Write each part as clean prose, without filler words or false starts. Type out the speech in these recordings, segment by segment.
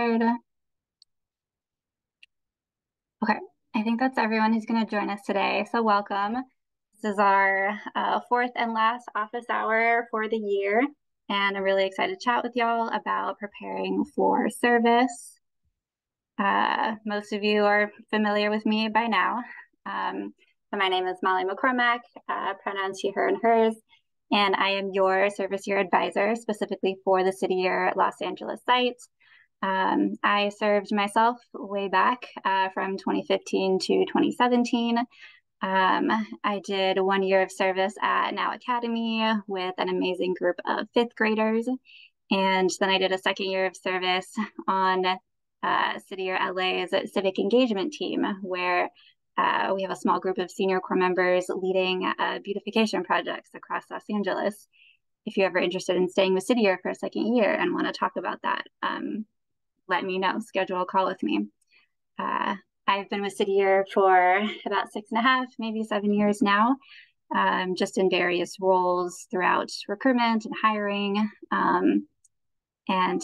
start. Okay, I think that's everyone who's going to join us today. So welcome. This is our fourth and last office hour for the year, and I'm really excited to chat with y'all about preparing for service. Most of you are familiar with me by now. So my name is Molly McCormack, pronouns she, her, and hers, and I am your service year advisor, specifically for the City Year Los Angeles site. I served myself way back from 2015 to 2017. I did 1 year of service at Now Academy with an amazing group of fifth graders. And then I did a second year of service on City Year LA's civic engagement team, where we have a small group of senior corps members leading beautification projects across Los Angeles. If you're ever interested in staying with City Year for a second year and want to talk about that, let me know, schedule a call with me. I've been with City Year for about 6.5, maybe 7 years now, just in various roles throughout recruitment and hiring. And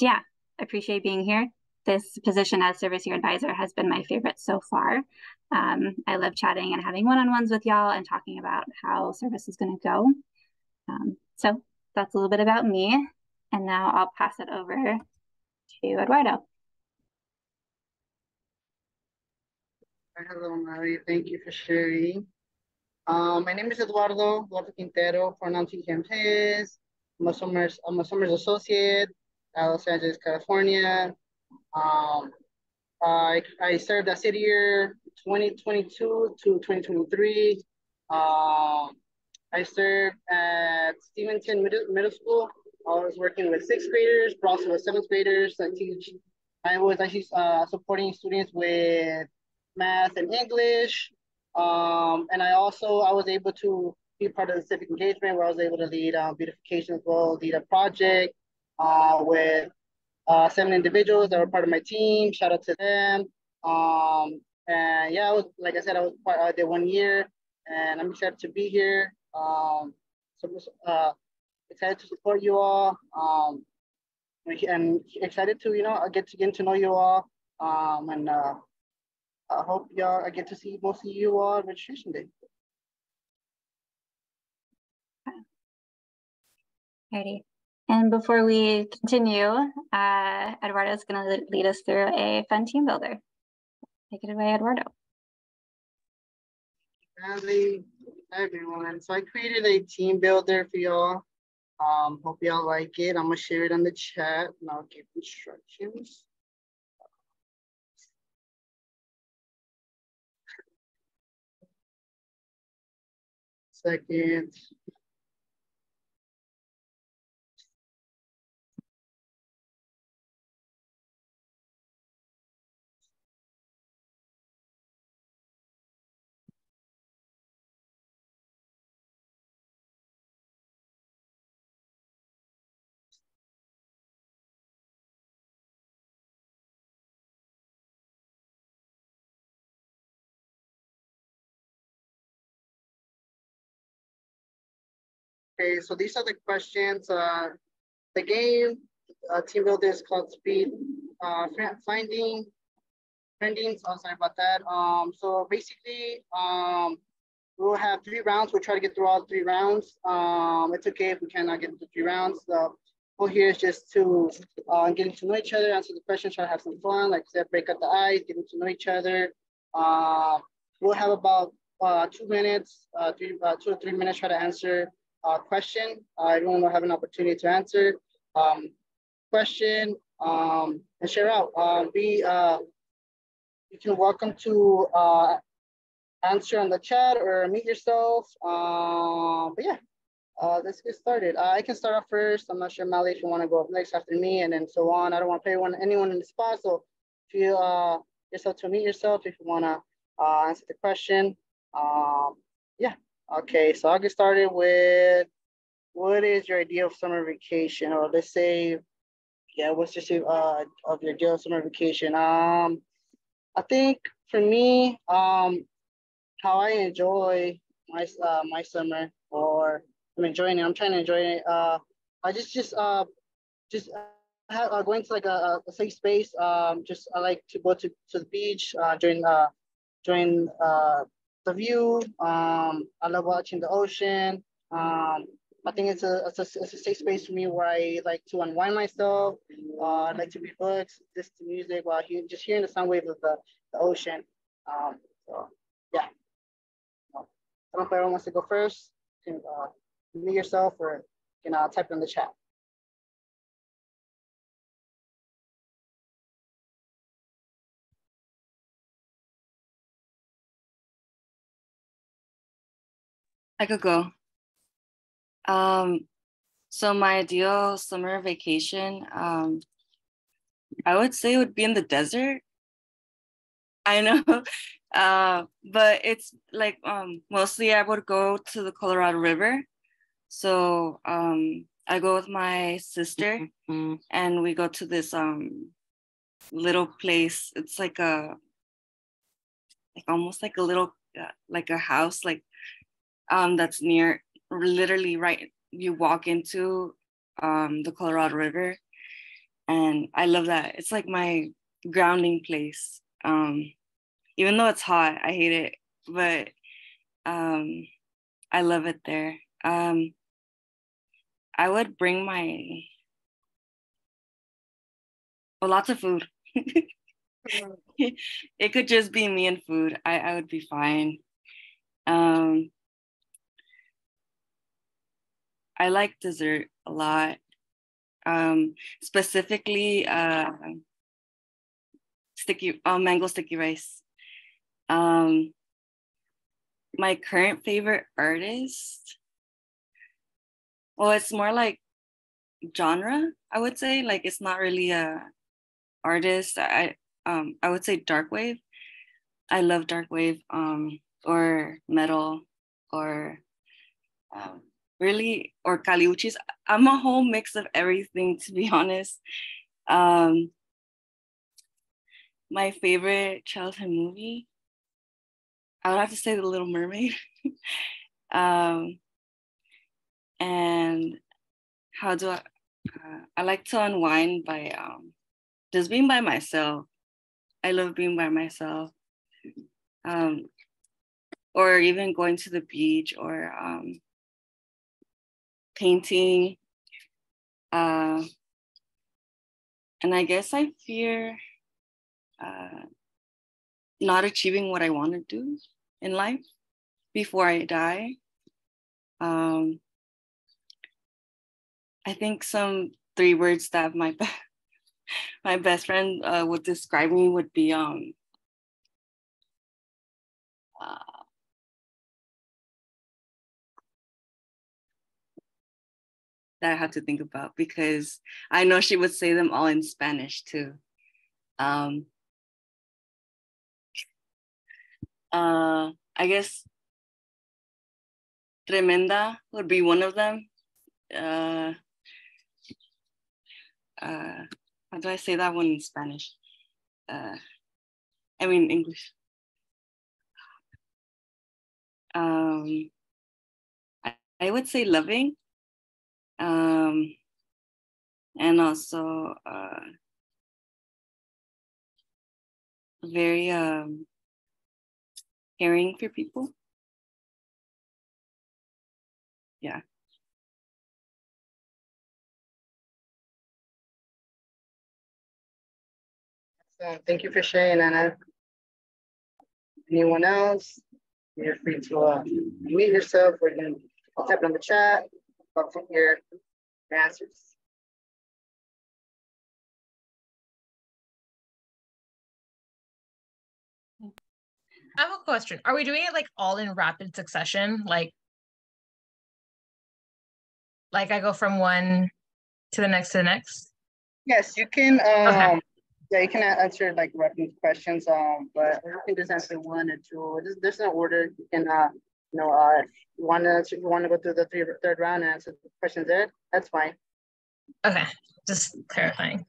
yeah, I appreciate being here. This position as service year advisor has been my favorite so far. I love chatting and having one-on-ones with y'all and talking about how service is going to go. So that's a little bit about me. And now I'll pass it over to Eduardo. Hello, Mary. Thank you for sharing. My name is Eduardo Lopez Quintero, pronouns he, him, his. I'm a Summers associate at Los Angeles, California. I served as City Year 2022 to 2023. I served at Stevenson Middle School. I was working with sixth graders, but also with seventh graders. I was actually supporting students with math and English. And I was able to be part of the civic engagement where I was able to lead beautification as well, lead a project with 7 individuals that were part of my team. Shout out to them. And yeah, like I said, I was part of the 1 year, and I'm excited to be here. Excited to support you all. And excited to get to know you all. I hope I get to see most of you on registration day. Alrighty. And before we continue, Eduardo is going to lead us through a fun team builder. Take it away, Eduardo. Hi, everyone. So I created a team builder for y'all. Hope y'all like it. I'm going to share it on the chat and I'll give instructions. Second. Okay, so these are the questions. The game team builder is called Speed Finding. So sorry about that. So basically, we'll have 3 rounds. We'll try to get through all 3 rounds. It's okay if we cannot get through 3 rounds. The goal here is just to getting to know each other, answer the questions, try to have some fun. Like I said, break up the ice, getting to know each other. We'll have about 2 minutes, 2 to 3 minutes, try to answer a question. Everyone will have an opportunity to answer question and share out. You can welcome to answer on the chat or meet yourself. But yeah, let's get started. I can start off first. I'm not sure, Mali, if you want to go up next after me and then so on. I don't want to put anyone in the spot. So feel yourself to meet yourself if you want to answer the question. Yeah. Okay, so I'll get started with what is your idea of summer vacation? Or let's say, yeah, what's your of your ideal summer vacation? I think for me, how I enjoy my summer, or I'm enjoying it. I'm trying to enjoy it. I just going to like a safe space. Just I like to go to the beach during the view. I love watching the ocean. I think it's a safe space for me where I like to unwind myself. I like to read books, listen to music while just hearing the sound waves of the ocean. So yeah. I don't know if everyone wants to go first. You can mute yourself or you can type in the chat. I could go. So my ideal summer vacation, I would say it would be in the desert. I know, but it's like mostly I would go to the Colorado River. So I go with my sister and we go to this little place. It's like almost like a little like a house that's near, literally right, you walk into the Colorado River, and I love that. It's like my grounding place. Even though it's hot, I hate it, but I love it there. I would bring lots of food. It could just be me and food. I would be fine. I like dessert a lot. Specifically mango sticky rice. My current favorite artist, well, it's more like genre, I would say. Like it's not really a artist. I would say Darkwave. I love Darkwave, or metal, or really, or Caliuchis. I'm a whole mix of everything, to be honest. My favorite childhood movie, I would have to say The Little Mermaid. And how do I like to unwind by just being by myself. I love being by myself. Or even going to the beach, or painting. And I guess I fear not achieving what I want to do in life before I die. I think some 3 words that my best friend would describe me would be that I have to think about, because I know she would say them all in Spanish too. I guess tremenda would be one of them. How do I say that one in Spanish? I mean English. I would say loving, and also very caring for people. Yeah. So thank you for sharing, Anna. Anyone else? You're free to mute yourself or you can type on the chat. Love to hear your answers. I have a question. Are we doing it like all in rapid succession? Like I go from one to the next to the next? Yes, you can. Okay. Yeah, you can answer like rapid questions. But you can just answer 1 or 2. There's no order. You can if you want to go through the third round and answer the questions there, that's fine. Okay, just clarifying.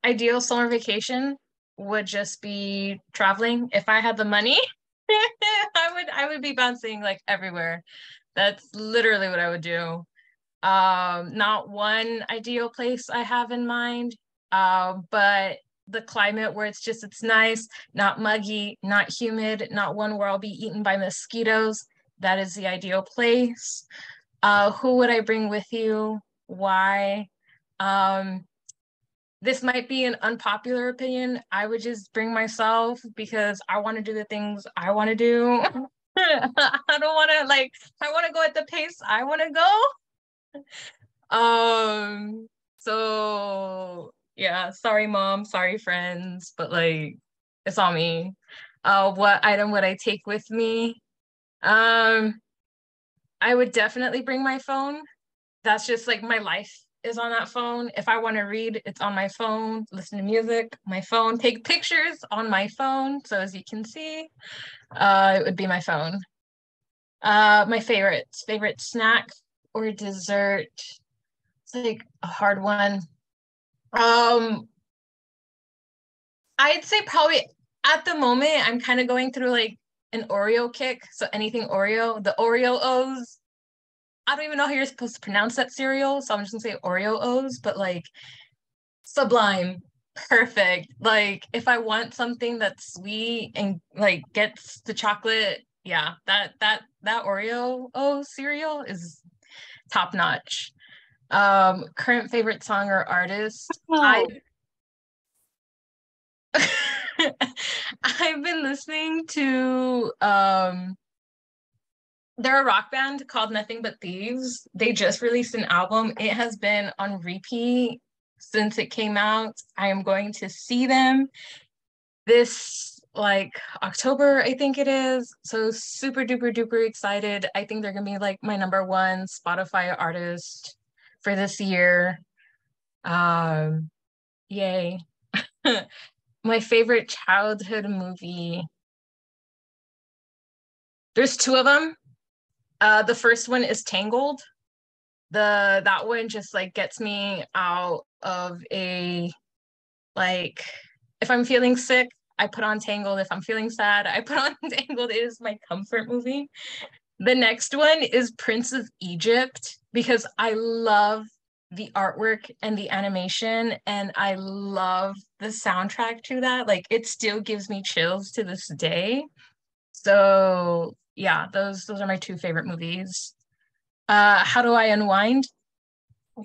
Ideal summer vacation would just be traveling. If I had the money, I would be bouncing like everywhere. That's literally what I would do. Not one ideal place I have in mind, but the climate where it's nice, not muggy, not humid, not one where I'll be eaten by mosquitoes. That is the ideal place. Who would I bring with you? Why? This might be an unpopular opinion. I would just bring myself because I want to do the things I want to do. I don't want to I want to go at the pace I want to go. So yeah, sorry mom, sorry friends, but like it's on me. What item would I take with me? I would definitely bring my phone. That's just like my life is on that phone. If I want to read, it's on my phone, listen to music, my phone, take pictures on my phone. So as you can see, it would be my phone. My favorite snack or dessert. It's like a hard one. I'd say probably at the moment I'm kind of going through like an Oreo kick. So anything Oreo, the Oreo O's. I don't even know how you're supposed to pronounce that cereal, so I'm just gonna say Oreo O's, but like sublime, perfect. Like if I want something that's sweet and like gets the chocolate, yeah, that Oreo O cereal is top notch. Current favorite song or artist. Oh, I've been listening to they're a rock band called Nothing But Thieves. They just released an album. It has been on repeat since it came out. I am going to see them this like October, I think it is. So super duper duper excited. I think they're gonna be like my number one Spotify artist for this year. Yay. My favorite childhood movie. There's two of them. The first one is Tangled. That one just like gets me out of a like if I'm feeling sick, I put on Tangled. If I'm feeling sad, I put on Tangled. It is my comfort movie. The next one is Prince of Egypt because I love the artwork and the animation and I love the soundtrack to that. Like it still gives me chills to this day. So yeah, those are my two favorite movies. How do I unwind?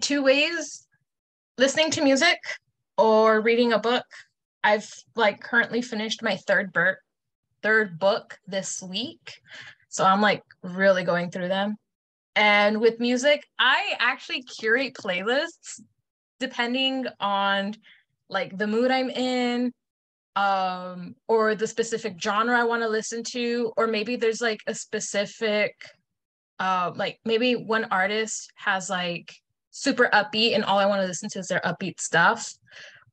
Two ways, listening to music or reading a book. I've like currently finished my third book this week. So I'm like really going through them. And with music, I actually curate playlists depending on like the mood I'm in, or the specific genre I want to listen to, or maybe there's like a specific like maybe one artist has like super upbeat and all I want to listen to is their upbeat stuff.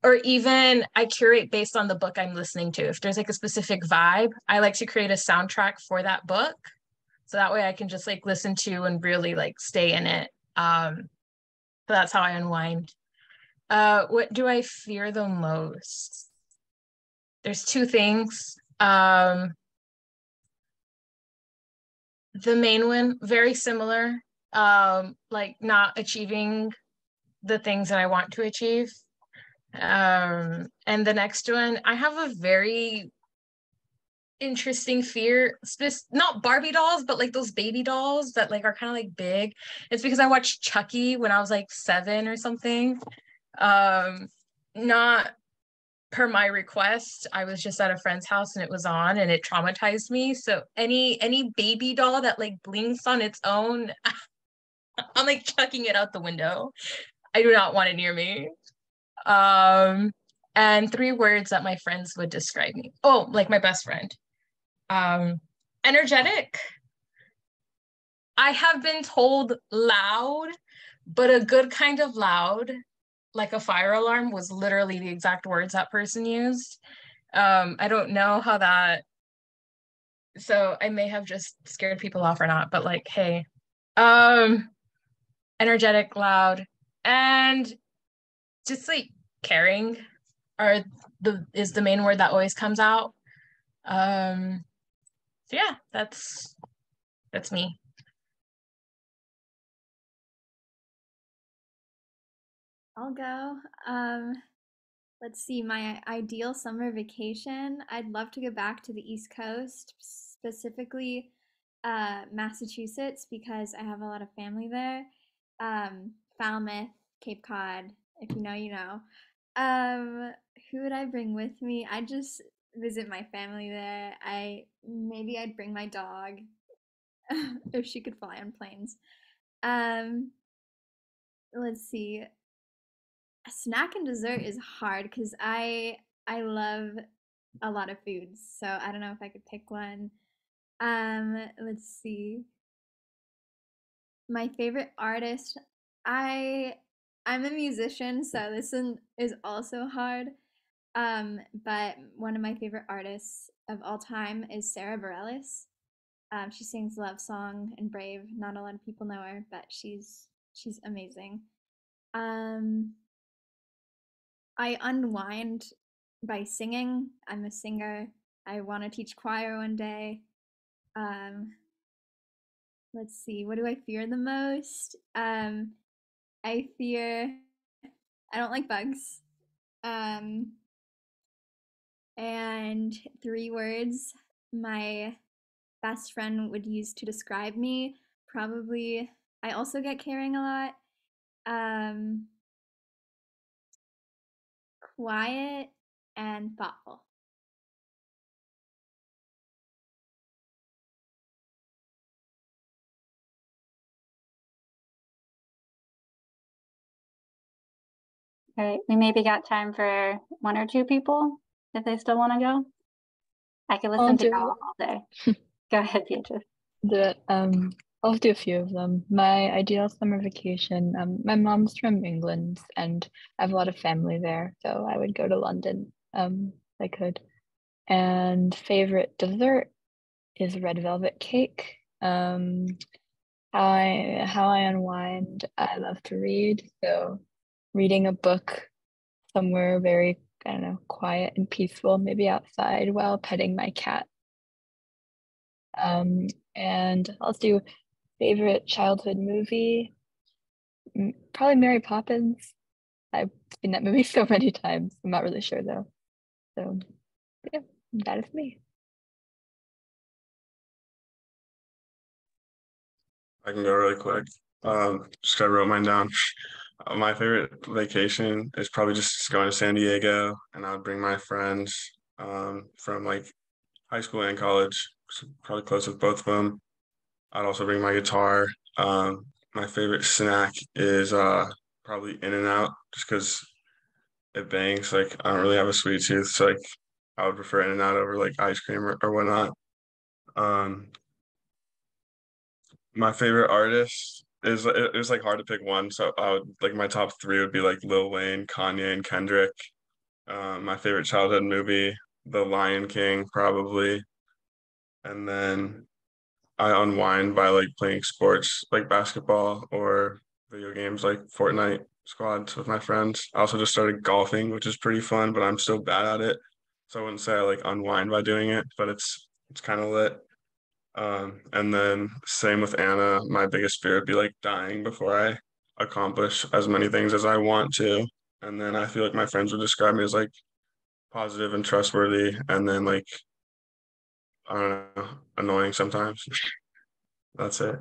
Or even I curate based on the book I'm listening to. If there's like a specific vibe, I like to create a soundtrack for that book. So that way I can just like listen to and really like stay in it. So that's how I unwind. What do I fear the most? There's two things. The main one, very similar, like not achieving the things that I want to achieve. And the next one, I have a very interesting fear, not Barbie dolls, but like those baby dolls that like are kind of like big. It's because I watched Chucky when I was like 7 or something. Not per my request. I was just at a friend's house and it was on and it traumatized me. So any baby doll that like blinks on its own, I'm like chucking it out the window. I do not want it near me. And 3 words that my friends would describe me. Oh, like my best friend. Energetic. I have been told loud, but a good kind of loud, like a fire alarm, was literally the exact words that person used. I don't know how that, so I may have just scared people off or not, but like, hey, energetic, loud, and just like caring is the main word that always comes out. So yeah, that's me. I'll go. Let's see, my ideal summer vacation. I'd love to go back to the East Coast, specifically Massachusetts, because I have a lot of family there. Falmouth, Cape Cod, if you know, you know. Um, who would I bring with me? I'd just visit my family there. I'd bring my dog if she could fly on planes. Um, let's see. A snack and dessert is hard because I love a lot of foods, so I don't know if I could pick one. Let's see. My favorite artist, I I'm a musician, so this one is also hard. But one of my favorite artists of all time is Sarah Bareilles. She sings Love Song and Brave. Not a lot of people know her, but she's amazing. Um, I unwind by singing. I'm a singer. I want to teach choir one day. Um, let's see. What do I fear the most? I fear. I don't like bugs. Um, and three words my best friend would use to describe me. Probably. I also get caring a lot. Um, quiet and thoughtful. All right, we maybe got time for one or two people if they still want to go. I could listen to y'all all day. Go ahead, Beatrice. I'll do a few of them. My ideal summer vacation. My mom's from England, and I have a lot of family there, so I would go to London. If I could. And favorite dessert is red velvet cake. How I unwind. I love to read, so reading a book somewhere very, I don't know, quiet and peaceful, maybe outside while petting my cat. And I'll do favorite childhood movie, probably Mary Poppins. I've seen that movie so many times. I'm not really sure though. So yeah, that is me. I can go really quick. Just gotta wrote mine down. My favorite vacation is probably just going to San Diego, and I'd bring my friends from like high school and college. So probably close with both of them. I'd also bring my guitar. My favorite snack is probably In-N-Out, just because it bangs. Like I don't really have a sweet tooth, so like I would prefer In-N-Out over like ice cream or whatnot. Um, my favorite artist is it was like hard to pick one, so I would like my top three would be like Lil Wayne, Kanye, and Kendrick. My favorite childhood movie, The Lion King, probably, and then I unwind by like playing sports like basketball or video games like Fortnite squads with my friends. I also just started golfing, which is pretty fun, but I'm still bad at it. So I wouldn't say I like unwind by doing it, but it's kind of lit. And then same with Anna, my biggest fear would be like dying before I accomplish as many things as I want to. And then I feel like my friends would describe me as like positive and trustworthy, and then like I don't know, annoying sometimes. That's it.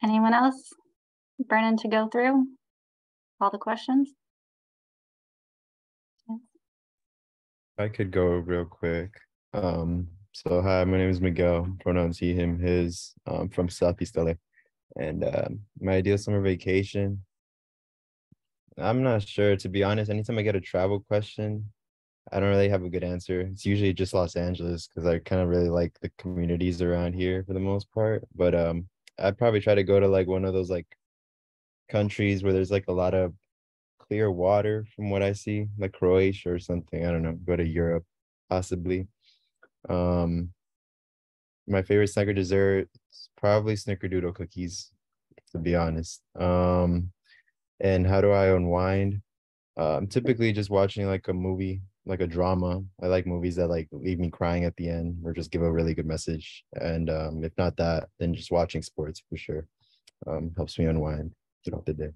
Anyone else burning to go through all the questions? I could go real quick. So hi, my name is Miguel, pronouns he, him, his, from Southeast LA. And my ideal summer vacation, I'm not sure, to be honest. Anytime I get a travel question, I don't really have a good answer. It's usually just Los Angeles because I kind of really like the communities around here for the most part. But I'd probably try to go to like one of those like countries where there's like a lot of clear water from what I see, like Croatia or something. I don't know, go to Europe, possibly. Um, my favorite snack or dessert is probably Snickerdoodle cookies, to be honest. And how do I unwind? Typically just watching like a movie, like a drama. I like movies that like leave me crying at the end or just give a really good message. And if not that, then just watching sports for sure. Helps me unwind throughout the day.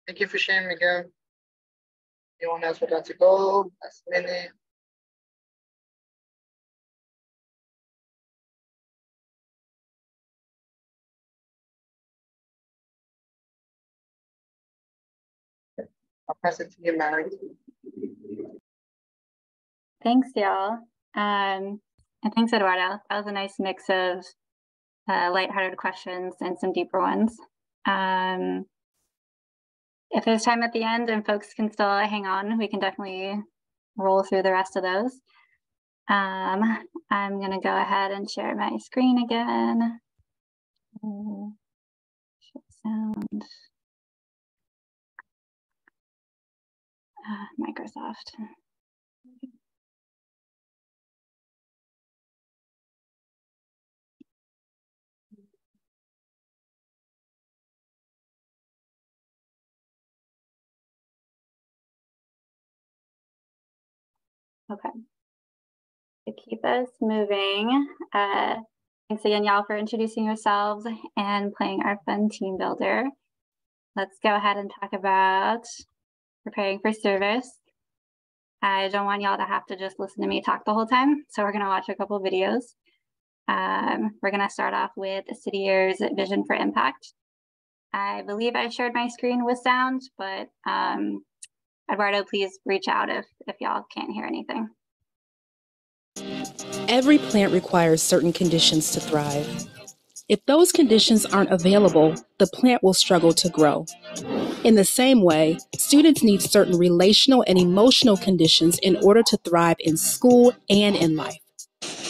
Thank you for sharing, Miguel. Anyone else would like to go? Last minute. I'll pass it to you, Mary. Thanks, y'all. And thanks, Eduardo. That was a nice mix of lighthearted questions and some deeper ones. If there's time at the end and folks can still hang on, we can definitely roll through the rest of those. I'm gonna go ahead and share my screen again. Sound. Microsoft. Okay. To keep us moving, thanks again, y'all, for introducing yourselves and playing our fun team builder. Let's go ahead and talk about preparing for service. I don't want y'all to have to just listen to me talk the whole time, so we're gonna watch a couple videos. We're gonna start off with City Year's Vision for Impact. I believe I shared my screen with sound, but Eduardo, please reach out if y'all can't hear anything. Every plant requires certain conditions to thrive. If those conditions aren't available, the plant will struggle to grow. In the same way, students need certain relational and emotional conditions in order to thrive in school and in life.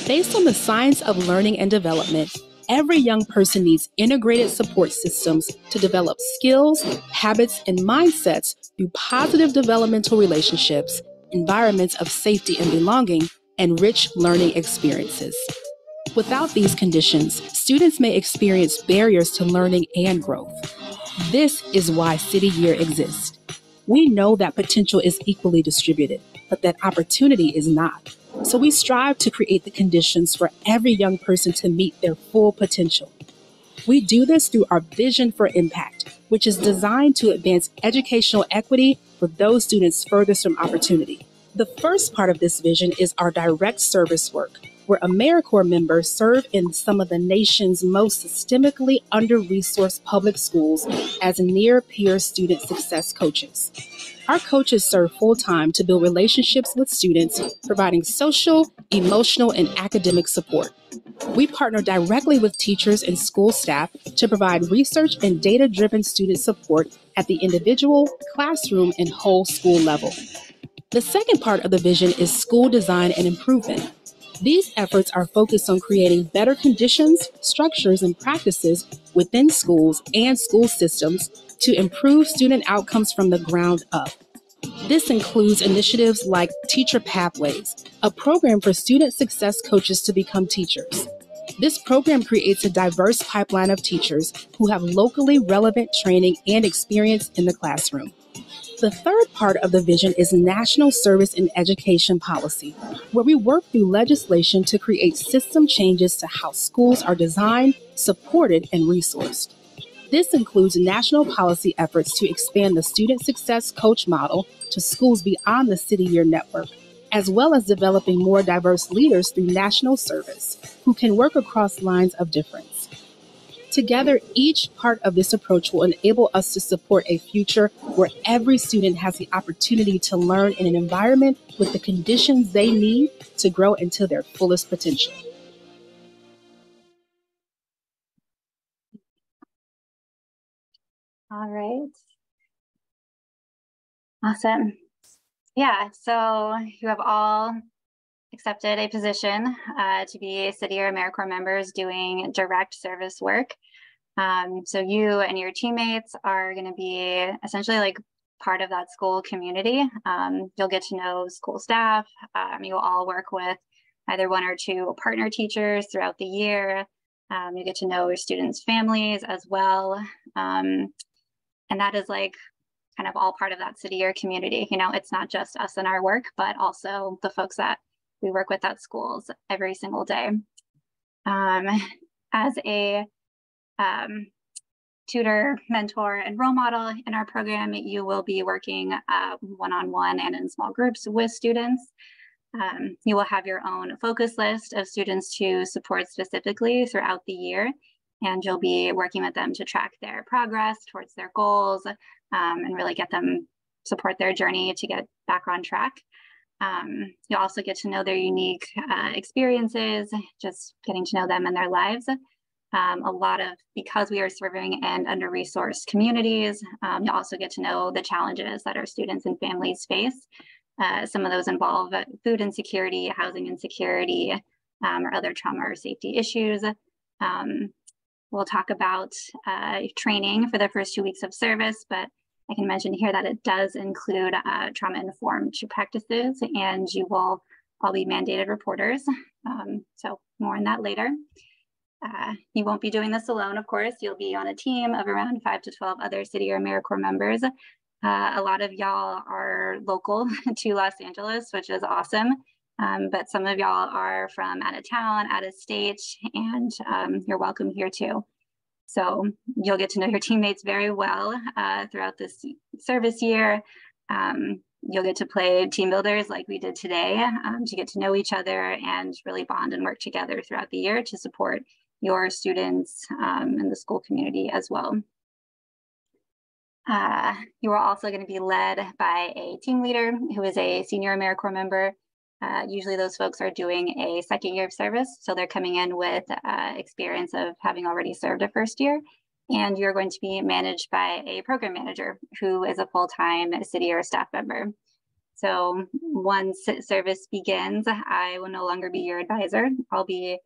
Based on the science of learning and development, every young person needs integrated support systems to develop skills, habits, and mindsets through positive developmental relationships, environments of safety and belonging, and rich learning experiences. Without these conditions, students may experience barriers to learning and growth. This is why City Year exists. We know that potential is equally distributed, but that opportunity is not. So we strive to create the conditions for every young person to meet their full potential. We do this through our Vision for Impact, which is designed to advance educational equity for those students furthest from opportunity. The first part of this vision is our direct service work, where AmeriCorps members serve in some of the nation's most systemically under-resourced public schools as near-peer student success coaches. Our coaches serve full-time to build relationships with students, providing social, emotional, and academic support. We partner directly with teachers and school staff to provide research and data-driven student support at the individual, classroom, and whole school level. The second part of the vision is school design and improvement. These efforts are focused on creating better conditions, structures, and practices within schools and school systems to improve student outcomes from the ground up. This includes initiatives like Teacher Pathways, a program for student success coaches to become teachers. This program creates a diverse pipeline of teachers who have locally relevant training and experience in the classroom. The third part of the vision is National Service and Education Policy, where we work through legislation to create system changes to how schools are designed, supported, and resourced. This includes national policy efforts to expand the Student Success Coach model to schools beyond the City Year network, as well as developing more diverse leaders through national service who can work across lines of difference. Together, each part of this approach will enable us to support a future where every student has the opportunity to learn in an environment with the conditions they need to grow into their fullest potential. All right. Awesome. Yeah, so you have all accepted a position to be City Year AmeriCorps members doing direct service work. So you and your teammates are going to be essentially like part of that school community. You'll get to know school staff. You'll all work with either one or two partner teachers throughout the year. You get to know your students' families as well. And that is like kind of all part of that city or community. You know, it's not just us and our work, but also the folks that we work with at schools every single day. As a tutor, mentor, and role model in our program, you will be working one-on-one and in small groups with students. You will have your own focus list of students to support specifically throughout the year, and you'll be working with them to track their progress towards their goals and really get them support their journey to get back on track. You'll also get to know their unique experiences, just getting to know them and their lives. Because we are serving in under-resourced communities, you'll also get to know the challenges that our students and families face. Some of those involve food insecurity, housing insecurity, or other trauma or safety issues. We'll talk about training for the first 2 weeks of service, but I can mention here that it does include trauma-informed practices, and you will all be mandated reporters. So more on that later. You won't be doing this alone, of course. You'll be on a team of around 5 to 12 other City or AmeriCorps members. A lot of y'all are local to Los Angeles, which is awesome. But some of y'all are from out of town, out of state, and you're welcome here too. So you'll get to know your teammates very well throughout this service year. You'll get to play team builders like we did today to get to know each other and really bond and work together throughout the year to support your students and the school community as well. You are also going to be led by a team leader who is a senior AmeriCorps member. Usually those folks are doing a second year of service, so they're coming in with experience of having already served a first year. And you're going to be managed by a program manager who is a full-time city or staff member. So once service begins, I will no longer be your advisor. I'll be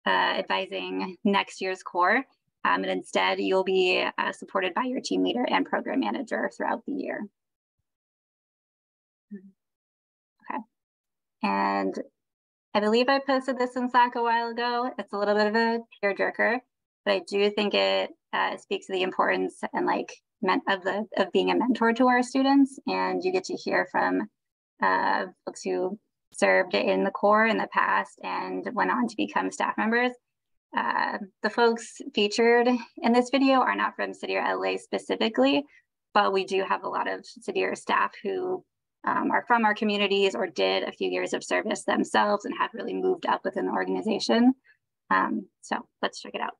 advising next year's core. And instead, you'll be supported by your team leader and program manager throughout the year. Okay. And I believe I posted this in Slack a while ago. It's a little bit of a tearjerker, but I do think it speaks to the importance and of being a mentor to our students. And you get to hear from folks who served in the Corps in the past and went on to become staff members. The folks featured in this video are not from City or LA specifically, but we do have a lot of City or staff who are from our communities or did a few years of service themselves and have really moved up within the organization. So let's check it out.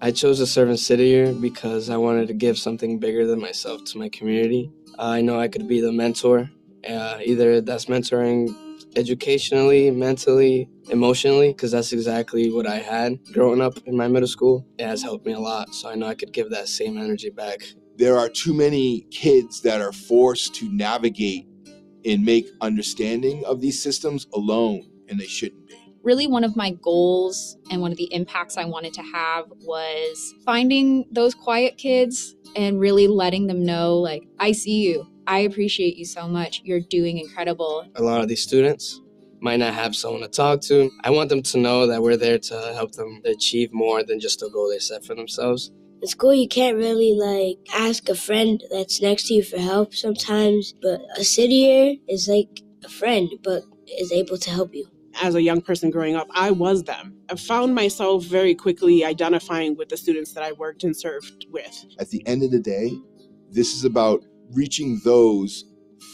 I chose to serve in City Year because I wanted to give something bigger than myself to my community. I know I could be the mentor, either that's mentoring educationally, mentally, emotionally, because that's exactly what I had growing up in my middle school. It has helped me a lot, so I know I could give that same energy back. There are too many kids that are forced to navigate and make understanding of these systems alone, and they shouldn't be. Really, one of my goals and one of the impacts I wanted to have was finding those quiet kids and really letting them know, like, I see you. I appreciate you so much. You're doing incredible. A lot of these students might not have someone to talk to. I want them to know that we're there to help them achieve more than just a goal they set for themselves. In school, you can't really ask a friend that's next to you for help sometimes, but a City Year is like a friend, but is able to help you. As a young person growing up, I was them. I found myself very quickly identifying with the students that I worked and served with. At the end of the day, this is about reaching those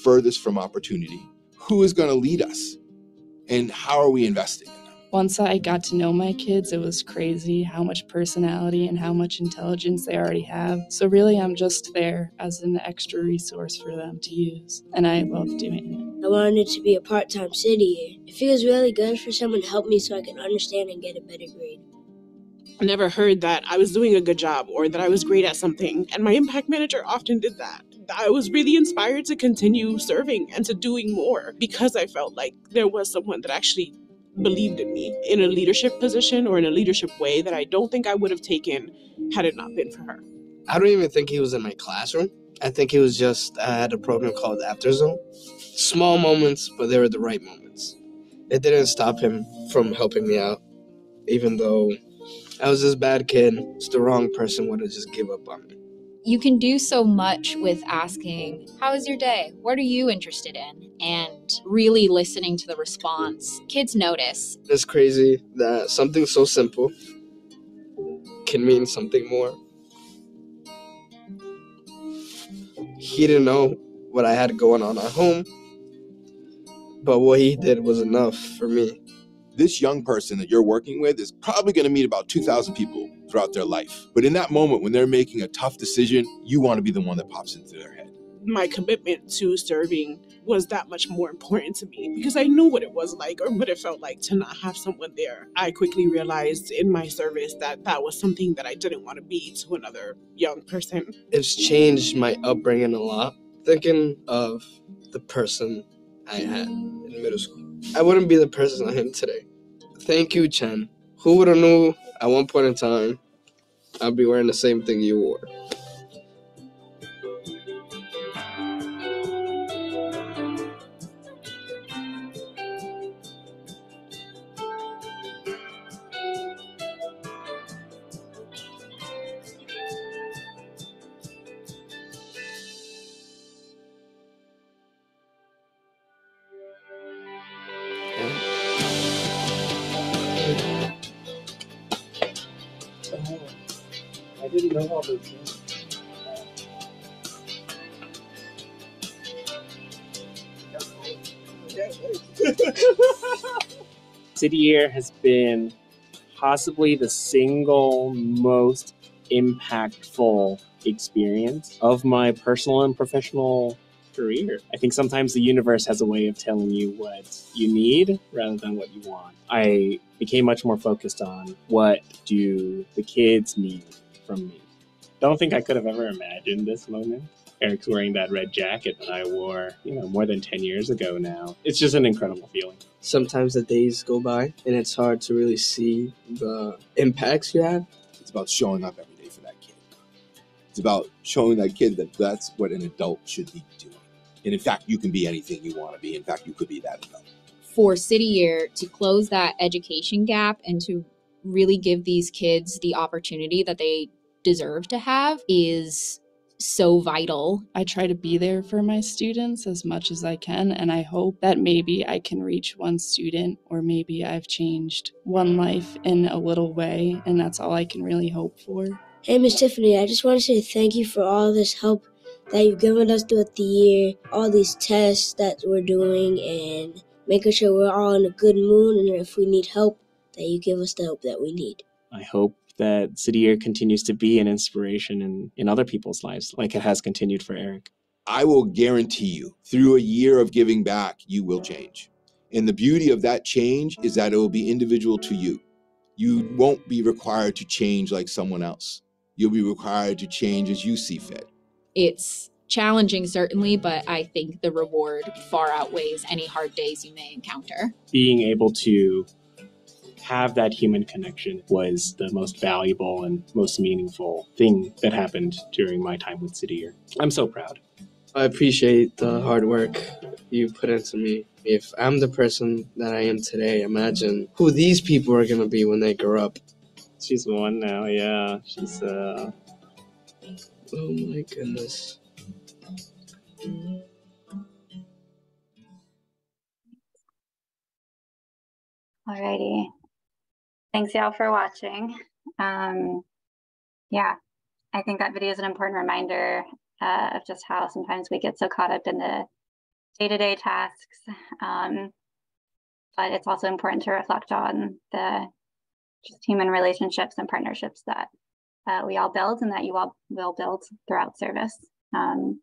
furthest from opportunity. Who is going to lead us? And how are we investing in them? Once I got to know my kids, it was crazy how much personality and how much intelligence they already have. So really, I'm just there as an extra resource for them to use. And I love doing it. I wanted to be a part-time City Year. It feels really good for someone to help me so I can understand and get a better grade. I never heard that I was doing a good job or that I was great at something, and my impact manager often did that. I was really inspired to continue serving and to doing more because I felt like there was someone that actually believed in me in a leadership position or in a leadership way that I don't think I would have taken had it not been for her. I don't even think he was in my classroom. I think it was just I had a program called After Zone. Small moments, but they were the right moments. It didn't stop him from helping me out, even though I was this bad kid. It's the wrong person would have just give up on me. You can do so much with asking, how was your day? What are you interested in? And really listening to the response. Kids notice. It's crazy that something so simple can mean something more. He didn't know what I had going on at home, but what he did was enough for me. This young person that you're working with is probably going to meet about 2,000 people throughout their life. But in that moment, when they're making a tough decision, you want to be the one that pops into their head. My commitment to serving was that much more important to me because I knew what it was like or what it felt like to not have someone there. I quickly realized in my service that that was something that I didn't want to be to another young person. It's changed my upbringing a lot. Thinking of the person I had in middle school, I wouldn't be the person I am today. Thank you, Chen. Who would have knew at one point in time I'd be wearing the same thing you wore? I didn't know all those things. City Year has been possibly the single most impactful experience of my personal and professional career. I think sometimes the universe has a way of telling you what you need rather than what you want. I became much more focused on what do the kids need from me. Don't think I could have ever imagined this moment. Eric's wearing that red jacket that I wore, more than 10 years ago now. It's just an incredible feeling. Sometimes the days go by and it's hard to really see the impacts you have. It's about showing up every day for that kid. It's about showing that kid that that's what an adult should be doing. And in fact, you can be anything you want to be. In fact, you could be that adult. For City Year to close that education gap and to really give these kids the opportunity that they deserve to have is so vital. I try to be there for my students as much as I can, and I hope that maybe I can reach one student, or maybe I've changed one life in a little way, and that's all I can really hope for. Hey, Miss Tiffany, I just want to say thank you for all this help that you've given us throughout the year, all these tests that we're doing, and making sure we're all in a good mood, and if we need help, that you give us the help that we need. I hope that City Year continues to be an inspiration in other people's lives, like it has continued for Eric. I will guarantee you, through a year of giving back, you will change. And the beauty of that change is that it will be individual to you. You won't be required to change like someone else. You'll be required to change as you see fit. It's challenging, certainly, but I think the reward far outweighs any hard days you may encounter. Being able to have that human connection was the most valuable and most meaningful thing that happened during my time with City Year. I'm so proud. I appreciate the hard work you put into me. If I'm the person that I am today, imagine who these people are going to be when they grow up. She's one now, yeah. She's, Oh my goodness. Alrighty. Thanks y'all for watching. Yeah, I think that video is an important reminder of just how sometimes we get so caught up in the day-to-day tasks. But it's also important to reflect on the just human relationships and partnerships that we all build and that you all will build throughout service. One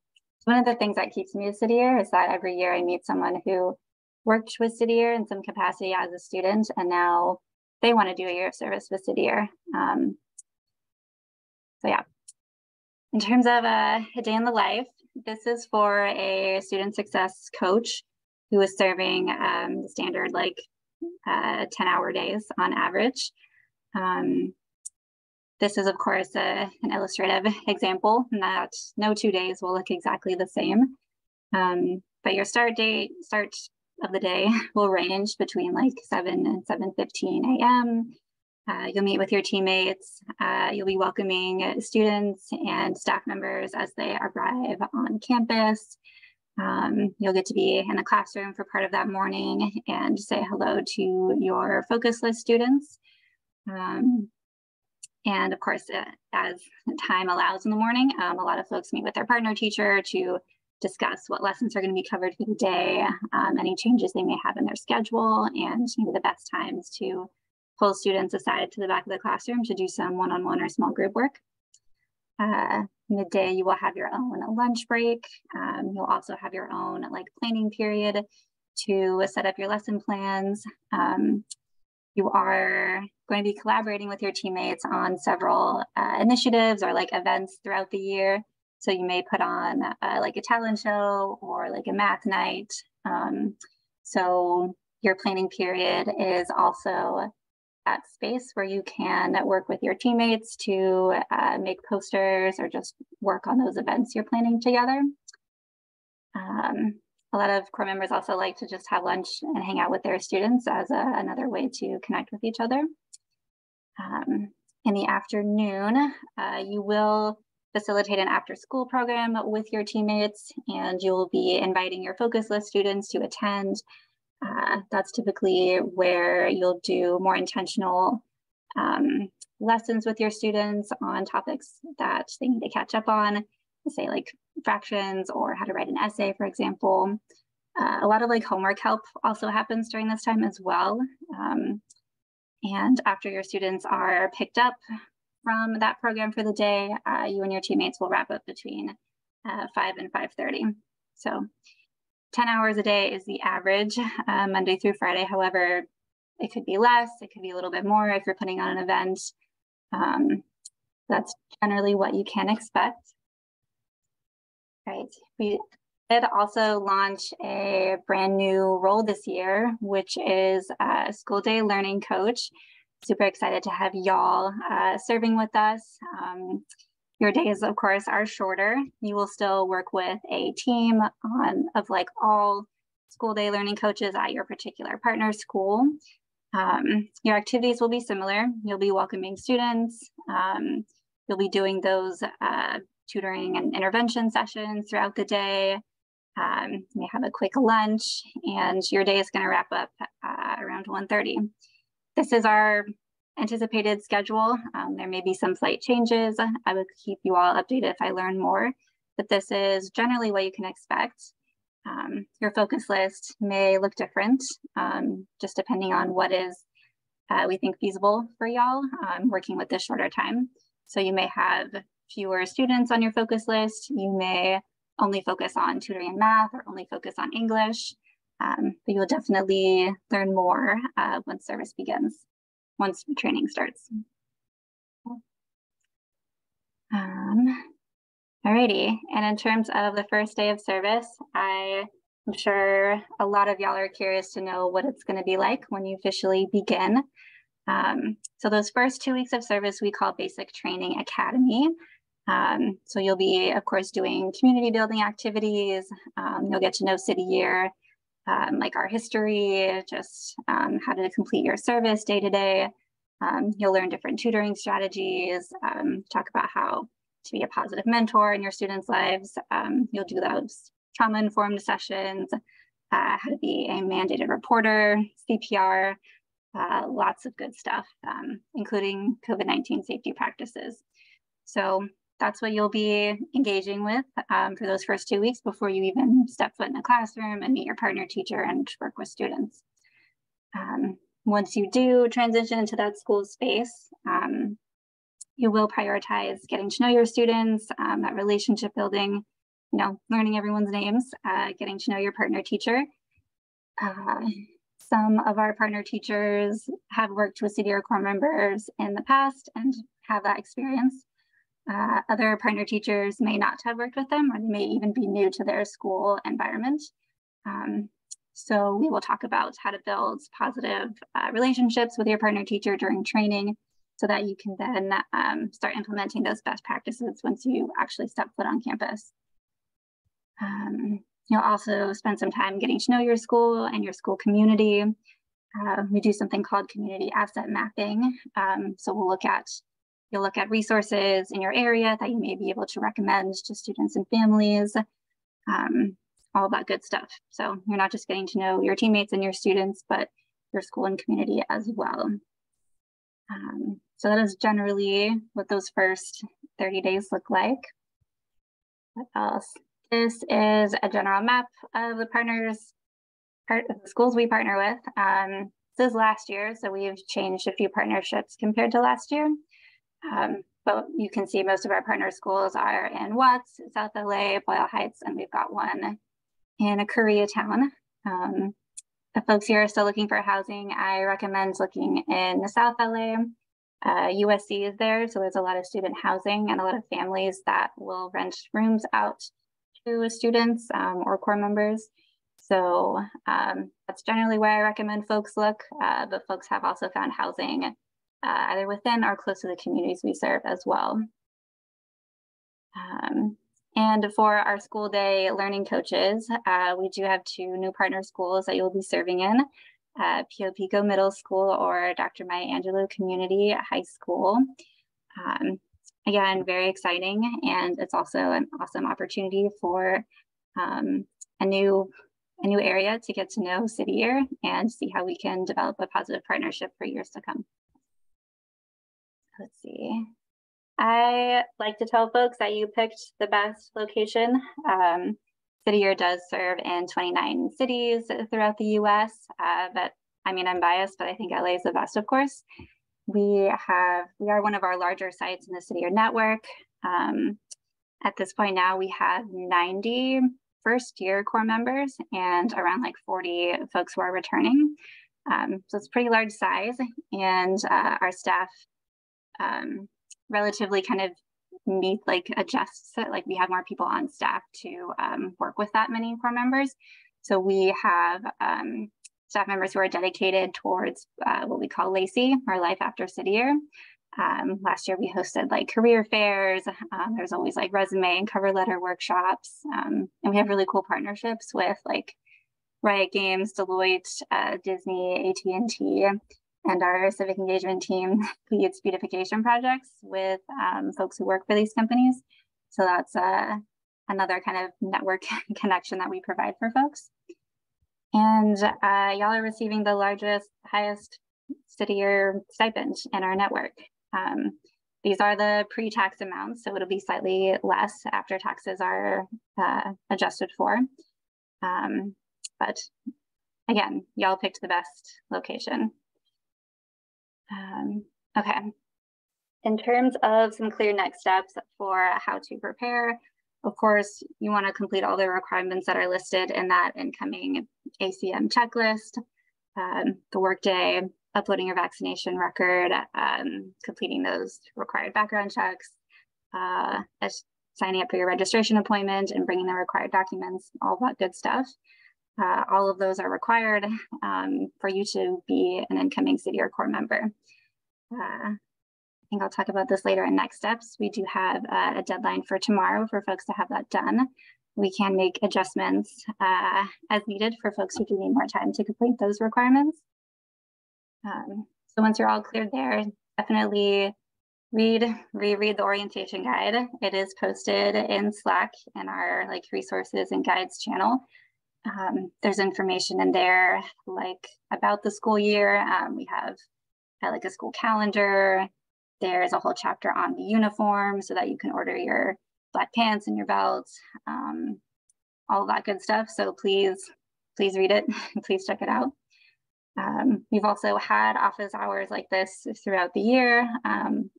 of the things that keeps me at City Year is that every year I meet someone who worked with City Year in some capacity as a student, and now they want to do a year of service with City Year. So yeah, in terms of a day in the life, this is for a student success coach who is serving the standard 10-hour days on average. This is, of course, an illustrative example, and that no 2 days will look exactly the same. But your start of the day will range between like 7 and 7:15 a.m. You'll meet with your teammates. You'll be welcoming students and staff members as they arrive on campus. You'll get to be in the classroom for part of that morning and say hello to your focus list students. And of course, as time allows in the morning, a lot of folks meet with their partner teacher to discuss what lessons are going to be covered for the day, any changes they may have in their schedule, and maybe the best times to pull students aside to the back of the classroom to do some one-on-one or small group work. Midday, you will have your own lunch break. You'll also have your own like planning period to set up your lesson plans. You are going to be collaborating with your teammates on several initiatives or like events throughout the year. So you may put on like a talent show or like a math night. So your planning period is also that space where you can work with your teammates to make posters or just work on those events you're planning together. A lot of Corps members also like to just have lunch and hang out with their students as another way to connect with each other. In the afternoon, you will facilitate an after-school program with your teammates, and you'll be inviting your focus list students to attend. That's typically where you'll do more intentional lessons with your students on topics that they need to catch up on, say like fractions or how to write an essay, for example. A lot of like homework help also happens during this time as well. And after your students are picked up from that program for the day, you and your teammates will wrap up between 5 and 5:30. So 10 hours a day is the average, Monday through Friday. However, it could be less, it could be a little bit more if you're putting on an event. That's generally what you can expect. Right. We did also launch a brand new role this year, which is a school day learning coach. Super excited to have y'all serving with us. Your days, of course, are shorter. You will still work with a team of like all school day learning coaches at your particular partner school. Your activities will be similar. You'll be welcoming students. You'll be doing those tutoring and intervention sessions throughout the day. You may have a quick lunch, and your day is going to wrap up around 1:30. This is our anticipated schedule. There may be some slight changes. I will keep you all updated if I learn more, but this is generally what you can expect. Your focus list may look different, just depending on what is we think feasible for y'all working with this shorter time. So you may have fewer students on your focus list. You may only focus on tutoring and math or only focus on English, but you'll definitely learn more once service begins, once training starts. Alrighty, and in terms of the first day of service, I'm sure a lot of y'all are curious to know what it's going to be like when you officially begin. So those first 2 weeks of service we call Basic Training Academy. So you'll be, of course, doing community building activities. You'll get to know City Year, like our history, just how to complete your service day to day. You'll learn different tutoring strategies, talk about how to be a positive mentor in your students' lives. You'll do those trauma-informed sessions, how to be a mandated reporter, CPR, lots of good stuff, including COVID-19 safety practices. So that's what you'll be engaging with for those first 2 weeks before you even step foot in a classroom and meet your partner teacher and work with students. Once you do transition into that school space, you will prioritize getting to know your students, that relationship building, you know, learning everyone's names, getting to know your partner teacher. Some of our partner teachers have worked with City Year Corps members in the past and have that experience. Other partner teachers may not have worked with them, or they may even be new to their school environment. So we will talk about how to build positive relationships with your partner teacher during training, so that you can then start implementing those best practices once you actually step foot on campus. You'll also spend some time getting to know your school and your school community. We do something called community asset mapping. So you'll look at resources in your area that you may be able to recommend to students and families, all that good stuff. So you're not just getting to know your teammates and your students, but your school and community as well. So that is generally what those first 30 days look like. What else? This is a general map of the schools we partner with. This is last year, so we've changed a few partnerships compared to last year. But you can see most of our partner schools are in Watts, South LA, Boyle Heights, and we've got one in Koreatown. If folks here are still looking for housing, I recommend looking in the South LA. USC is there, so there's a lot of student housing and a lot of families that will rent rooms out to students or core members. So that's generally where I recommend folks look, but folks have also found housing either within or close to the communities we serve as well. And for our school day learning coaches, we do have 2 new partner schools that you'll be serving in, Pio Pico Middle School or Dr. Maya Angelou Community High School. Again, very exciting, and it's also an awesome opportunity for a new area to get to know City Year and see how we can develop a positive partnership for years to come. Let's see. I like to tell folks that you picked the best location. City Year does serve in 29 cities throughout the US, but I mean, I'm biased, but I think LA is the best, of course. We are one of our larger sites in the City Year network. At this point now, we have 90 first-year core members and around like 40 folks who are returning. So it's a pretty large size, and our staff relatively kind of adjusts it. Like, we have more people on staff to work with that many core members. So we have staff members who are dedicated towards what we call LACY, or Life After City Year. Last year we hosted like career fairs. There's always like resume and cover letter workshops. And we have really cool partnerships with like Riot Games, Deloitte, Disney, AT&T, and our civic engagement team leads beautification projects with folks who work for these companies. So that's another kind of network connection that we provide for folks. And y'all are receiving the largest, highest City Year stipend in our network. These are the pre-tax amounts, so it'll be slightly less after taxes are adjusted for. But again, y'all picked the best location. Okay. In terms of some clear next steps for how to prepare, of course, you want to complete all the requirements that are listed in that incoming ACM checklist, the workday, uploading your vaccination record, completing those required background checks, signing up for your registration appointment and bringing the required documents, all that good stuff. All of those are required for you to be an incoming City Year core member. I think I'll talk about this later in next steps. We do have a deadline for tomorrow for folks to have that done. We can make adjustments as needed for folks who do need more time to complete those requirements. So once you're all cleared there, definitely reread the orientation guide. It is posted in Slack in our like resources and guides channel. There's information in there like about the school year. We have like a school calendar. There's a whole chapter on the uniform so that you can order your black pants and your belts, all that good stuff. So please read it. Please check it out. We've also had office hours like this throughout the year,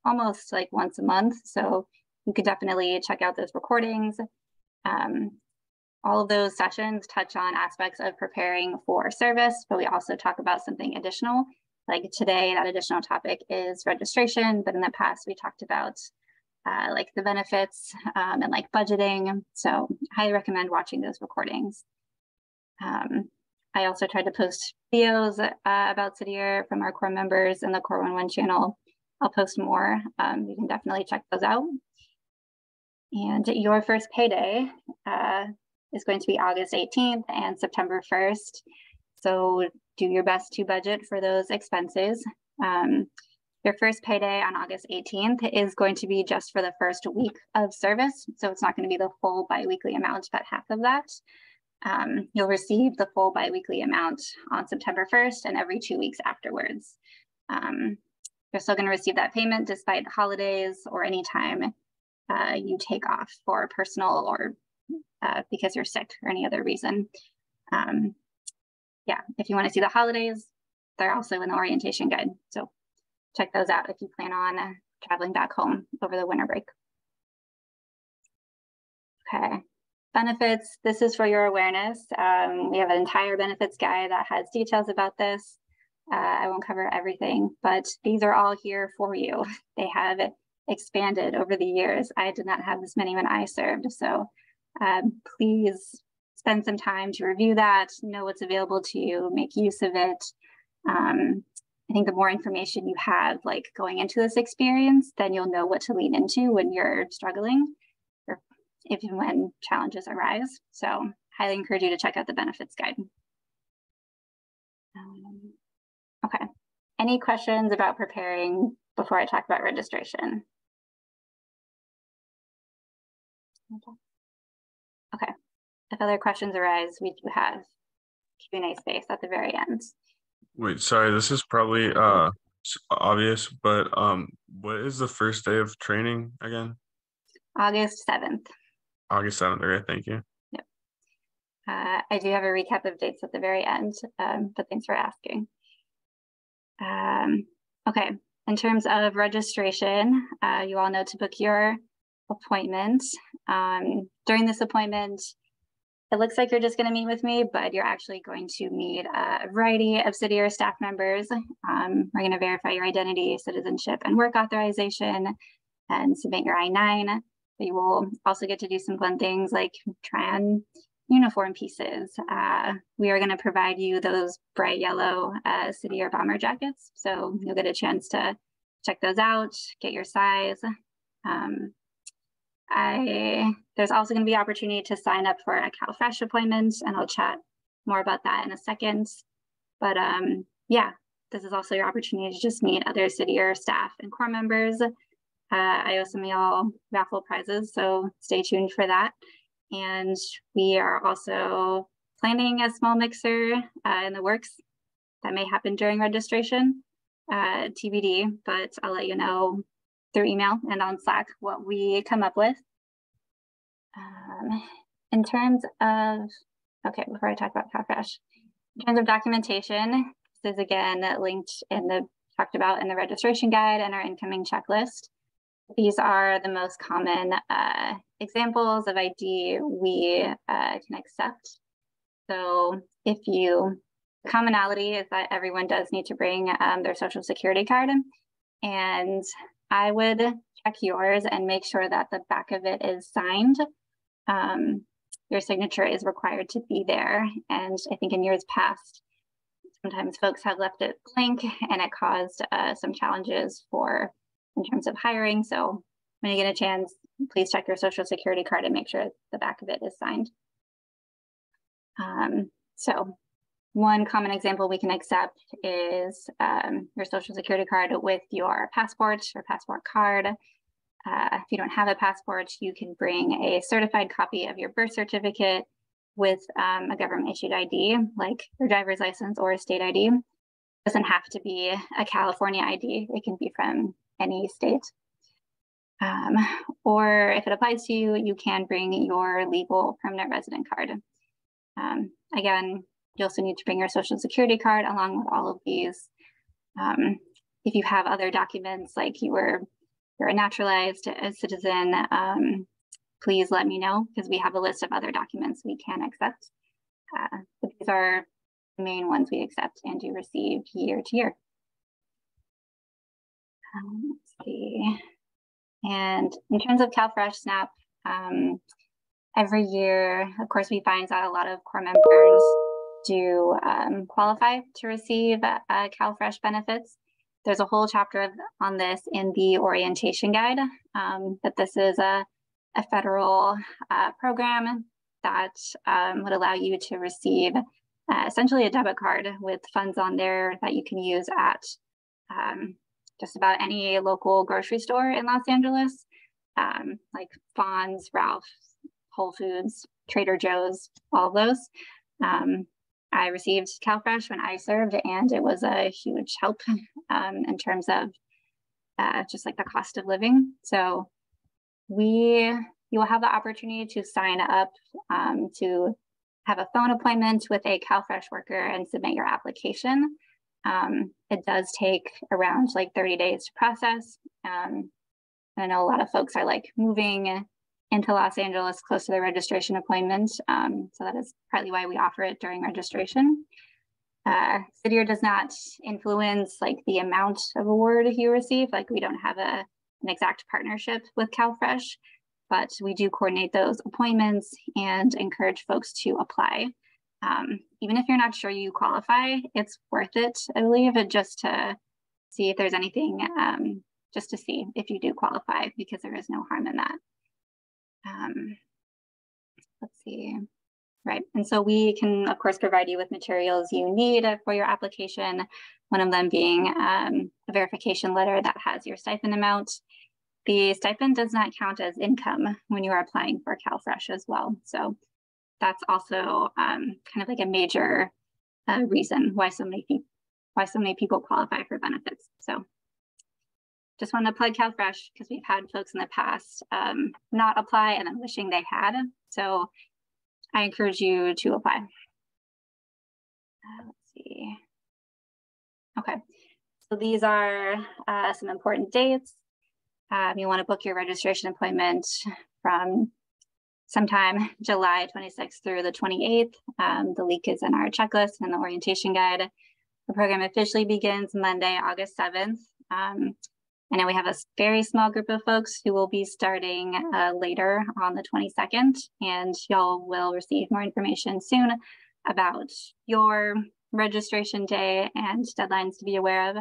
almost like once a month. So you could definitely check out those recordings. All of those sessions touch on aspects of preparing for service, but we also talk about something additional. Like today, that additional topic is registration, but in the past we talked about like the benefits and like budgeting. So I highly recommend watching those recordings. I also tried to post videos about City Year from our core members in the Core 1-1 channel. I'll post more. You can definitely check those out. And your first payday is going to be August 18th and September 1st. So do your best to budget for those expenses. Your first payday on August 18th is going to be just for the first week of service. So it's not going to be the full biweekly amount, but half of that. You'll receive the full biweekly amount on September 1st and every 2 weeks afterwards. You're still going to receive that payment despite the holidays or any time you take off for personal or because you're sick or any other reason. Yeah, if you want to see the holidays, they're also in the orientation guide. So check those out if you plan on traveling back home over the winter break. Okay, benefits. This is for your awareness. We have an entire benefits guide that has details about this. I won't cover everything, but these are all here for you. They have expanded over the years. I did not have this many when I served. So please spend some time to review that, know what's available to you, make use of it. I think the more information you have like going into this experience, then you'll know what to lean into when you're struggling or if and when challenges arise. So highly encourage you to check out the benefits guide. Okay, any questions about preparing before I talk about registration? Okay, if other questions arise, we do have Q&A space at the very end. Wait, sorry, this is probably obvious, but what is the first day of training again? August 7th. August 7th, okay, thank you. Yep. I do have a recap of dates at the very end, but thanks for asking. Okay, in terms of registration, you all know to book your appointment. During this appointment, it looks like you're just going to meet with me, but you're actually going to meet a variety of City Year staff members. We're going to verify your identity, citizenship, and work authorization and submit your I-9. But you will also get to do some fun things like try on uniform pieces. We are going to provide you those bright yellow City Year bomber jackets. So you'll get a chance to check those out, get your size. There's also going to be opportunity to sign up for a CalFresh appointment, and I'll chat more about that in a second. But yeah, this is also your opportunity to just meet other City Year staff and Corps members. I owe some of y'all raffle prizes, so stay tuned for that. And we are also planning a small mixer in the works that may happen during registration, TBD, but I'll let you know through email and on Slack what we come up with. In terms of, okay, before I talk about CalFresh, in terms of documentation, this is again linked in the, talked about in the registration guide and our incoming checklist. These are the most common examples of ID we can accept. So if you, commonality is that everyone does need to bring their social security card, and I would check yours and make sure that the back of it is signed. Your signature is required to be there. And I think in years past, sometimes folks have left it blank and it caused some challenges in terms of hiring. So when you get a chance, please check your social security card and make sure the back of it is signed. So one common example we can accept is your social security card with your passport or passport card. If you don't have a passport, you can bring a certified copy of your birth certificate with a government issued ID, like your driver's license or a state ID. It doesn't have to be a California ID. It can be from any state. Or if it applies to you, you can bring your legal permanent resident card. Again, you also need to bring your social security card along with all of these. If you have other documents like you're a naturalized citizen, please let me know because we have a list of other documents we can accept. But these are the main ones we accept and do receive year to year. Let's see. And in terms of CalFresh SNAP, every year, of course, we find that a lot of Corps members do qualify to receive CalFresh benefits. there's a whole chapter on this in the orientation guide, that this is a federal program that would allow you to receive essentially a debit card with funds on there that you can use at just about any local grocery store in Los Angeles, like Vons, Ralph's, Whole Foods, Trader Joe's, all of those. I received CalFresh when I served, and it was a huge help in terms of just like the cost of living. So you will have the opportunity to sign up to have a phone appointment with a CalFresh worker and submit your application. It does take around like 30 days to process. I know a lot of folks are like moving into Los Angeles close to their registration appointment. So that is partly why we offer it during registration. City Year does not influence like the amount of award you receive. Like we don't have an exact partnership with CalFresh, but we do coordinate those appointments and encourage folks to apply. Even if you're not sure you qualify, it's worth it, I believe, just to see if there's anything, just to see if you do qualify, because there is no harm in that. Let's see. Right, and so we can, of course, provide you with materials you need for your application, one of them being a verification letter that has your stipend amount. The stipend does not count as income when you are applying for CalFresh as well. So that's also kind of like a major reason why so many people qualify for benefits. So just want to plug CalFresh because we've had folks in the past not apply and then wishing they had. So I encourage you to apply. Let's see. Okay, so these are some important dates. You want to book your registration appointment from sometime July 26th through the 28th. The link is in our checklist and the orientation guide. The program officially begins Monday, August 7th. I know we have a very small group of folks who will be starting later on the 22nd, and y'all will receive more information soon about your registration day and deadlines to be aware of.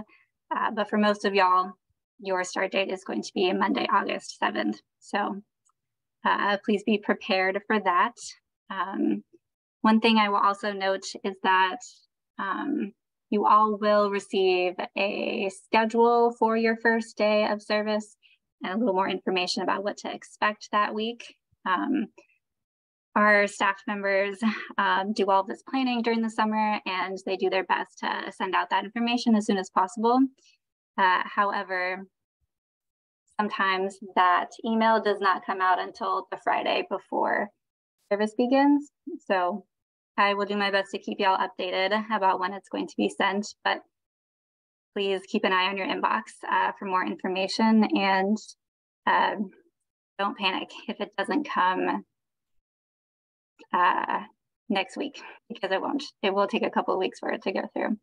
But for most of y'all, your start date is going to be Monday, August 7th. So please be prepared for that. One thing I will also note is that you all will receive a schedule for your first day of service and a little more information about what to expect that week. Our staff members do all this planning during the summer, and they do their best to send out that information as soon as possible. However, sometimes that email does not come out until the Friday before service begins. So I will do my best to keep y'all updated about when it's going to be sent, but please keep an eye on your inbox for more information, and don't panic if it doesn't come next week, because it won't. It will take a couple of weeks for it to go through.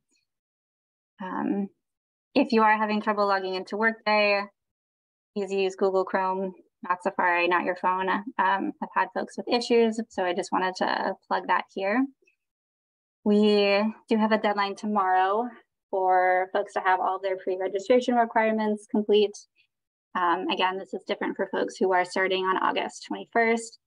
If you are having trouble logging into Workday, please use Google Chrome, not Safari, not your phone. I've had folks with issues, so I just wanted to plug that here. We do have a deadline tomorrow for folks to have all their pre-registration requirements complete. Again, this is different for folks who are starting on August 21st,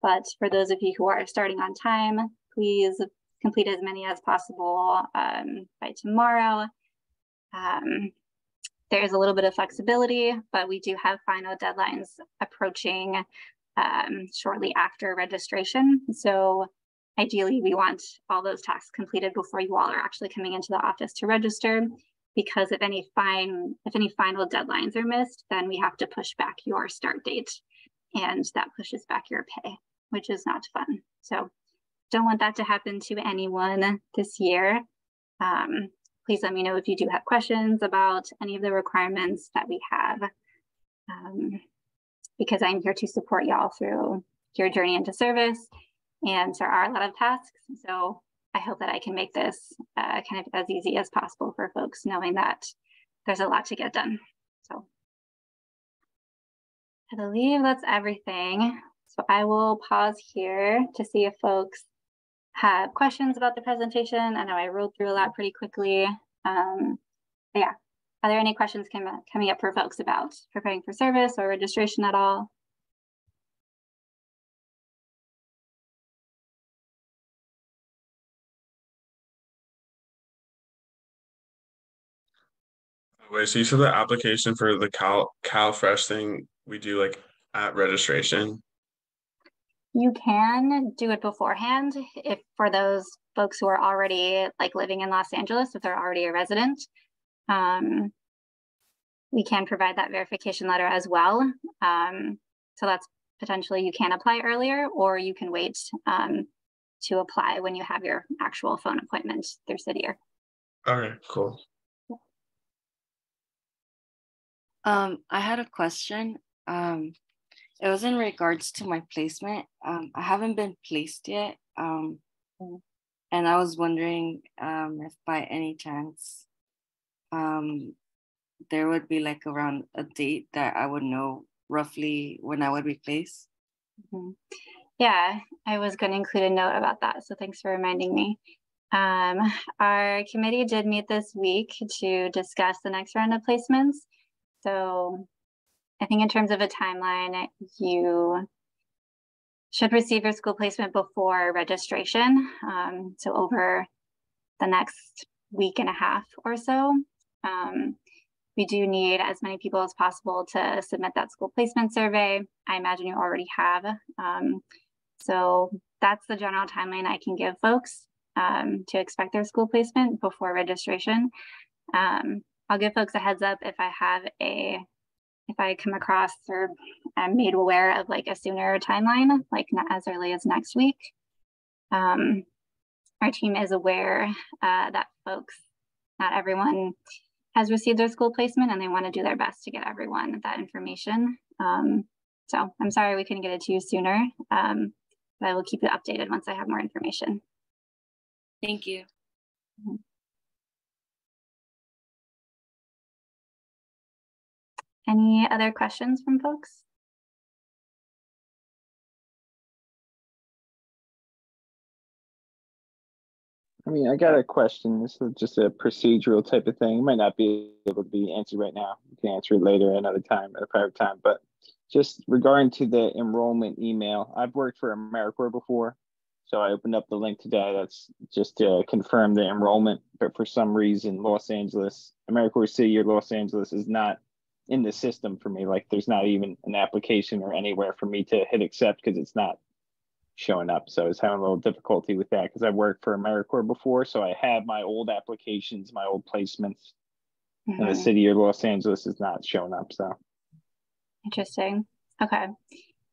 but for those of you who are starting on time, please complete as many as possible by tomorrow. There is a little bit of flexibility, but we do have final deadlines approaching shortly after registration. So ideally, we want all those tasks completed before you all are actually coming into the office to register, because if any final deadlines are missed, then we have to push back your start date, and that pushes back your pay, which is not fun. So don't want that to happen to anyone this year. Please let me know if you do have questions about any of the requirements that we have, because I'm here to support y'all through your journey into service, and there are a lot of tasks. So I hope that I can make this kind of as easy as possible for folks, knowing that there's a lot to get done. So I believe that's everything. So I will pause here to see if folks have questions about the presentation. I know I rolled through a lot pretty quickly. Yeah, Are there any questions coming up for folks about preparing for service or registration at all? Wait, so you said the application for the CalFresh thing we do like at registration? You can do it beforehand if for those folks who are already like living in Los Angeles, if they're already a resident. We can provide that verification letter as well. So that's potentially you can apply earlier, or you can wait to apply when you have your actual phone appointment through Cydia. Okay, cool. I had a question. It was in regards to my placement. I haven't been placed yet. And I was wondering if by any chance there would be like around a date that I would know roughly when I would be placed. Mm-hmm. Yeah, I was going to include a note about that. So thanks for reminding me. Our committee did meet this week to discuss the next round of placements. So I think in terms of a timeline, you should receive your school placement before registration. So over the next week and a half or so. We do need as many people as possible to submit that school placement survey. I imagine you already have. So that's the general timeline I can give folks to expect their school placement before registration. I'll give folks a heads up if I come across or am made aware of like a sooner timeline, like not as early as next week. Our team is aware that folks, not everyone has received their school placement, and they want to do their best to get everyone that information. So I'm sorry we couldn't get it to you sooner, but I will keep you updated once I have more information. Thank you. Mm-hmm. Any other questions from folks? I mean, I got a question. This is just a procedural type of thing. It might not be able to be answered right now. We can answer it later another time if I have time. But just regarding to the enrollment email, I've worked for AmeriCorps before. So I opened up the link today. That's just to confirm the enrollment. But for some reason, Los Angeles, AmeriCorps City or Los Angeles is not in the system for me. Like there's not even an application or anywhere for me to hit accept because it's not showing up. So I was having a little difficulty with that because I worked for AmeriCorps before. So I have my old applications, my old placements, and the city of Los Angeles is not showing up. So interesting. Okay.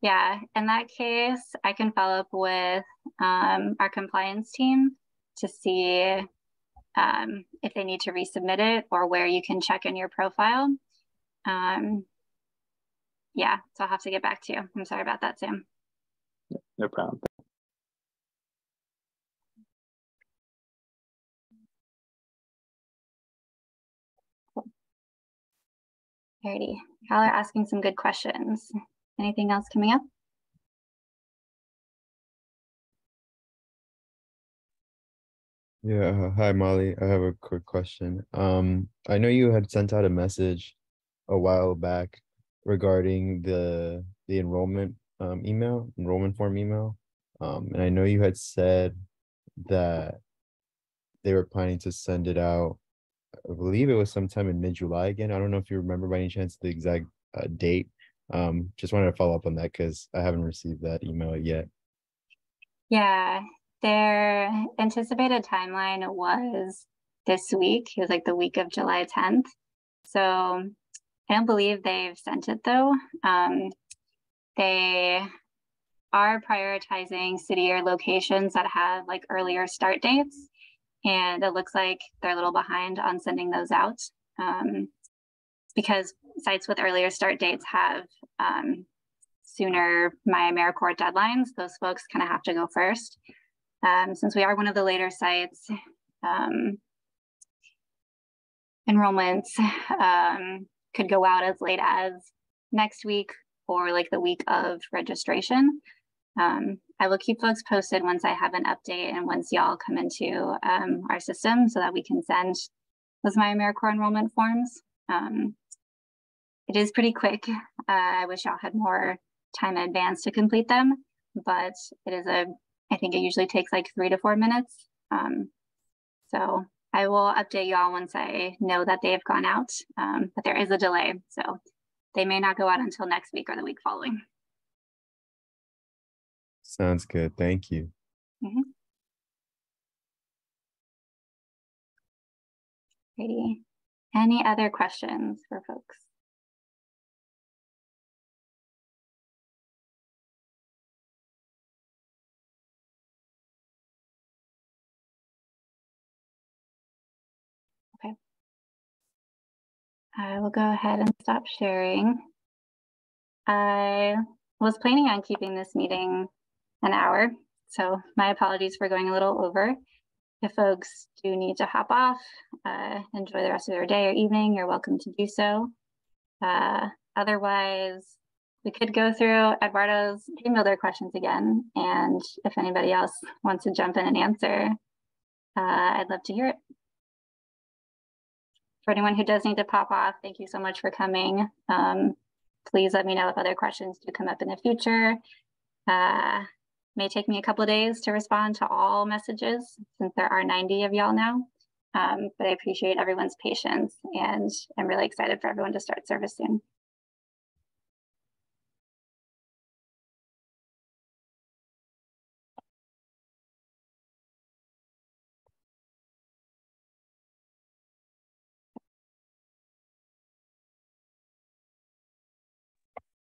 Yeah. In that case, I can follow up with our compliance team to see if they need to resubmit it or where you can check in your profile. Yeah, so I'll have to get back to you. I'm sorry about that, Sam. No problem. Alrighty, y'all are asking some good questions. Anything else coming up? Yeah, hi Molly. I have a quick question. I know you had sent out a message a while back regarding the enrollment enrollment form email. And I know you had said that they were planning to send it out. I believe it was sometime in mid-July again. I don't know if you remember by any chance the exact date. Just wanted to follow up on that because I haven't received that email yet. Yeah, their anticipated timeline was this week. It was like the week of July 10th. So I don't believe they've sent it though. They are prioritizing city or locations that have like earlier start dates. And it looks like they're a little behind on sending those out because sites with earlier start dates have sooner My AmeriCorps deadlines. Those folks kind of have to go first. Since we are one of the later sites, enrollments could go out as late as next week or like the week of registration. I will keep folks posted once I have an update and once y'all come into our system so that we can send those My AmeriCorps enrollment forms. It is pretty quick. I wish y'all had more time in advance to complete them, but it is I think it usually takes like 3 to 4 minutes. So I will update y'all once I know that they've gone out, but there is a delay. So they may not go out until next week or the week following. Sounds good. Thank you. Alrighty. Any other questions for folks? Okay. I will go ahead and stop sharing. I was planning on keeping this meeting an hour, so my apologies for going a little over. If folks do need to hop off, enjoy the rest of their day or evening, you're welcome to do so. Otherwise, we could go through Eduardo's team builder questions again, and if anybody else wants to jump in and answer, I'd love to hear it. For anyone who does need to pop off, thank you so much for coming. Please let me know if other questions do come up in the future. May take me a couple of days to respond to all messages since there are 90 of y'all now, but I appreciate everyone's patience and I'm really excited for everyone to start service soon.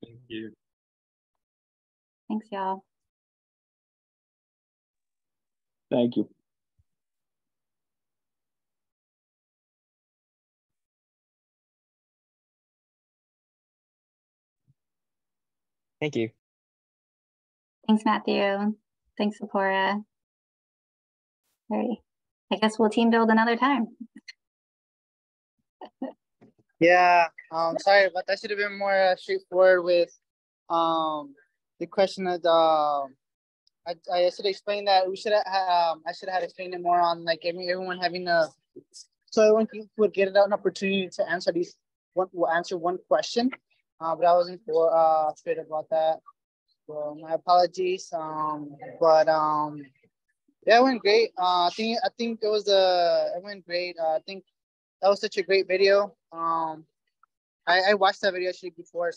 Thank you. Thanks, y'all. Thank you. Thank you. Thanks, Matthew. Thanks, Sephora. Alrighty. I guess we'll team build another time. Yeah, sorry, but that should have been more straightforward with the question that I should explain that we should have I should have explained it more on like everyone having so everyone would get an opportunity to answer one question, but I wasn't straight about that. So my apologies. Yeah, it went great. I think it went great. I think that was such a great video. I watched that video actually before.